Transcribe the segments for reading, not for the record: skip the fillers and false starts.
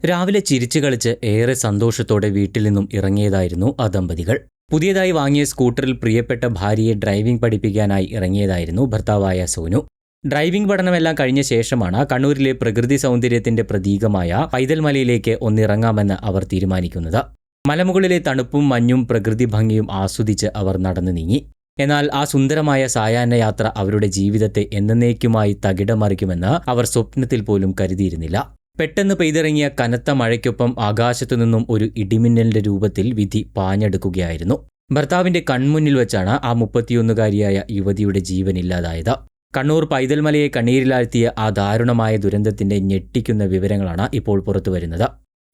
രാവിലെ ചിരിച്ചു കളിച്ച് ഏറെ സന്തോഷത്തോടെ വീട്ടിൽ നിന്നും ഇറങ്ങിയതായിരുന്നു ആ ദമ്പതികൾ. പുതിയതായി വാങ്ങിയ സ്കൂട്ടറിൽ പ്രിയപ്പെട്ട ഭാര്യയെ ഡ്രൈവിംഗ് പഠിപ്പിക്കാനായി ഇറങ്ങിയതായിരുന്നു ഭർത്താവായ സോനു. ഡ്രൈവിംഗ് പഠനമെല്ലാം കഴിഞ്ഞ ശേഷമാണ് കണ്ണൂരിലെ പ്രകൃതി സൗന്ദര്യത്തിന്റെ പ്രതീകമായ പൈതൽ മലയിലേക്ക് ഒന്നിറങ്ങാമെന്ന് അവർ തീരുമാനിക്കുന്നത്. മലമുകളിലെ തണുപ്പും മഞ്ഞും പ്രകൃതി ഭംഗിയും ആസ്വദിച്ച് അവർ നടന്നു നീങ്ങി. എന്നാൽ ആ സുന്ദരമായ സായാഹ്ന യാത്ര അവരുടെ ജീവിതത്തെ എന്നേക്കുമായി തകിടമറിക്കുമെന്ന് അവർ സ്വപ്നത്തിൽ പോലും കരുതിയിരുന്നില്ല. പെട്ടെന്ന് പെയ്തിറങ്ങിയ കനത്ത മഴയ്ക്കൊപ്പം ആകാശത്തു നിന്നും ഒരു ഇടിമിന്നലിന്റെ രൂപത്തിൽ വിധി പാഞ്ഞെടുക്കുകയായിരുന്നു. ഭർത്താവിന്റെ കൺമുന്നിൽ വെച്ചാണ് ആ 31-കാരിയായ യുവതിയുടെ ജീവനില്ലാതായത്. കണ്ണൂർ പൈതൽമലയെ കണ്ണീരിലാഴ്ത്തിയ ആ ദാരുണമായ ദുരന്തത്തിന്റെ ഞെട്ടിക്കുന്ന വിവരങ്ങളാണ് ഇപ്പോൾ പുറത്തുവരുന്നത്.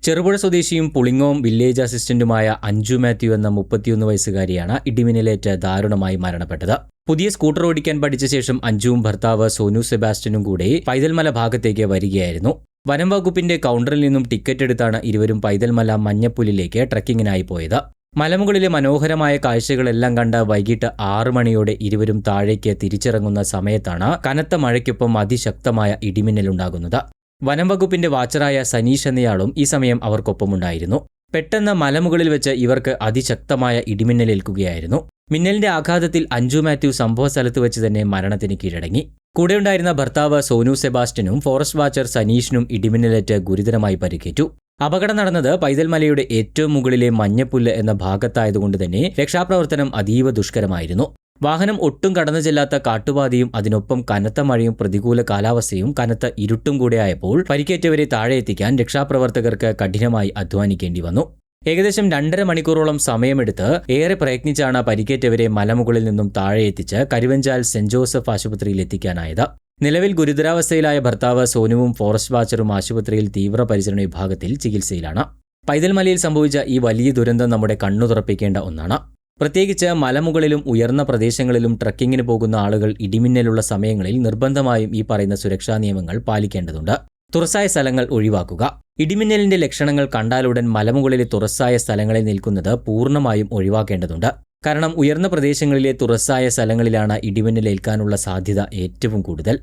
ചെറുപുഴ സ്വദേശിയും പുളിങ്ങോം വില്ലേജ് അസിസ്റ്റന്റുമായ അഞ്ജു മാത്യു എന്ന 31 വയസ്സുകാരിയാണ് ഇടിമിന്നലേറ്റ് ദാരുണമായി മരണപ്പെട്ടത്. പുതിയ സ്കൂട്ടർ ഓടിക്കാൻ പഠിച്ച ശേഷം അഞ്ജുവും ഭർത്താവ് സോനു സെബാസ്റ്റ്യനും കൂടെ പൈതൽമല ഭാഗത്തേക്ക് വരികയായിരുന്നു. വനം വകുപ്പിന്റെ കൗണ്ടറിൽ നിന്നും ടിക്കറ്റ് എടുത്താണ് ഇരുവരും പൈതൽമല മഞ്ഞപ്പുല്ലിലേക്ക് ട്രക്കിങ്ങിനായി പോയത്. മലമുകളിലെ മനോഹരമായ കാഴ്ചകളെല്ലാം കണ്ട് വൈകിട്ട് 6 മണിയോടെ ഇരുവരും താഴേക്ക് തിരിച്ചിറങ്ങുന്ന സമയത്താണ് കനത്ത മഴയ്ക്കൊപ്പം അതിശക്തമായ ഇടിമിന്നലുണ്ടാകുന്നത്. വനം വകുപ്പിന്റെ വാച്ചറായ സനീഷ് എന്നയാളും ഈ സമയം അവർക്കൊപ്പമുണ്ടായിരുന്നു. പെട്ടെന്ന് മലമുകളിൽ വെച്ച് ഇവർക്ക് അതിശക്തമായ ഇടിമിന്നലേൽക്കുകയായിരുന്നു. മിന്നലിന്റെ ആഘാതത്തിൽ അഞ്ജു മാത്യു സംഭവ സ്ഥലത്ത് വെച്ച് തന്നെ മരണത്തിന് കീഴടങ്ങി. കൂടെയുണ്ടായിരുന്ന ഭർത്താവ് സോനു സെബാസ്റ്റ്യനും ഫോറസ്റ്റ് വാച്ചർ സനീഷിനും ഇടിമിന്നലേറ്റ് ഗുരുതരമായി പരിക്കേറ്റു. അപകടം നടന്നത് പൈതൽമലയുടെ ഏറ്റവും മുകളിലെ മഞ്ഞപ്പുല്ല് എന്ന ഭാഗത്തായതുകൊണ്ട് തന്നെ രക്ഷാപ്രവർത്തനം അതീവ ദുഷ്കരമായിരുന്നു. വാഹനം ഒട്ടും കടന്നു ചെല്ലാത്ത കാട്ടുപാതയും അതിനൊപ്പം കനത്ത മഴയും പ്രതികൂല കാലാവസ്ഥയും കനത്ത ഇരുട്ടും കൂടെയായപ്പോൾ പരിക്കേറ്റവരെ താഴെ എത്തിക്കാൻ രക്ഷാപ്രവർത്തകർക്ക് കഠിനമായി അധ്വാനിക്കേണ്ടി വന്നു. ഏകദേശം 2.5 മണിക്കൂറോളം സമയമെടുത്ത് ഏറെ പ്രയത്നിച്ചാണ് പരിക്കേറ്റവരെ മലമുകളിൽ നിന്നും താഴെ എത്തിച്ച് കരുവഞ്ചാൽ സെന്റ് ജോസഫ് ആശുപത്രിയിൽ എത്തിക്കാനായത്. നിലവിൽ ഗുരുതരാവസ്ഥയിലായ ഭർത്താവ് സോനുവും ഫോറസ്റ്റ് വാച്ചറും ആശുപത്രിയിൽ തീവ്രപരിചരണ വിഭാഗത്തിൽ ചികിത്സയിലാണ്. പൈതൽമലയിൽ സംഭവിച്ച ഈ വലിയ ദുരന്തം നമ്മുടെ കണ്ണു തുറപ്പിക്കേണ്ട ഒന്നാണ്. പ്രത്യേകിച്ച് മലമുകളിലും ഉയർന്ന പ്രദേശങ്ങളിലും ട്രക്കിങ്ങിന് പോകുന്ന ആളുകൾ ഇടിമിന്നലുള്ള സമയങ്ങളിൽ നിർബന്ധമായും ഈ പറയുന്ന സുരക്ഷാ നിയമങ്ങൾ പാലിക്കേണ്ടതുണ്ട്. തുറസായ സ്ഥലങ്ങൾ ഒഴിവാക്കുക. ഇടിമിന്നലിന്റെ ലക്ഷണങ്ങൾ കണ്ടാലുടൻ മലമുകളിലെ തുറസായ സ്ഥലങ്ങളിൽ നിൽക്കുന്നത് പൂർണ്ണമായും ഒഴിവാക്കേണ്ടതുണ്ട്. കാരണം ഉയർന്ന പ്രദേശങ്ങളിലെ തുറസായ സ്ഥലങ്ങളിലാണ് ഇടിമിന്നലേൽക്കാനുള്ള സാധ്യത ഏറ്റവും കൂടുതൽ.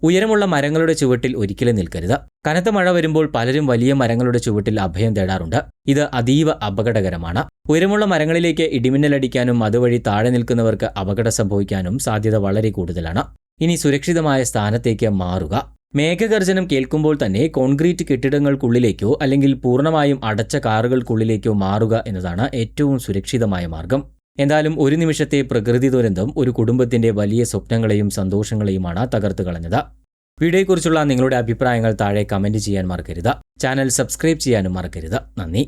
ഉയരമുള്ള മരങ്ങളുടെ ചുവട്ടിൽ ഒരിക്കലും നിൽക്കരുത്. കനത്ത മഴ വരുമ്പോൾ പലരും വലിയ മരങ്ങളുടെ ചുവട്ടിൽ അഭയം തേടാറുണ്ട്. ഇത് അതീവ അപകടകരമാണ്. ഉയരമുള്ള മരങ്ങളിലേക്ക് ഇടിമിന്നലടിക്കാനും അതുവഴി താഴെ നിൽക്കുന്നവർക്ക് അപകടം സംഭവിക്കാനും സാധ്യത വളരെ കൂടുതലാണ്. ഇനി സുരക്ഷിതമായ സ്ഥാനത്തേക്ക് മാറുക. മേഘഗർജനം കേൾക്കുമ്പോൾ തന്നെ കോൺക്രീറ്റ് കെട്ടിടങ്ങൾക്കുള്ളിലേക്കോ അല്ലെങ്കിൽ പൂർണ്ണമായും അടച്ച കാറുകൾക്കുള്ളിലേക്കോ മാറുക എന്നതാണ് ഏറ്റവും സുരക്ഷിതമായ മാർഗം. എന്തായാലും ഒരു നിമിഷത്തെ പ്രകൃതി ദുരന്തം ഒരു കുടുംബത്തിന്റെ വലിയ സ്വപ്നങ്ങളെയും സന്തോഷങ്ങളെയുമാണ് തകർത്തു കളഞ്ഞത്. വീഡിയോയെക്കുറിച്ചുള്ള നിങ്ങളുടെ അഭിപ്രായങ്ങൾ താഴെ കമന്റ് ചെയ്യാൻ മറക്കരുത്. ചാനൽ സബ്സ്ക്രൈബ് ചെയ്യാനും മറക്കരുത്. നന്ദി.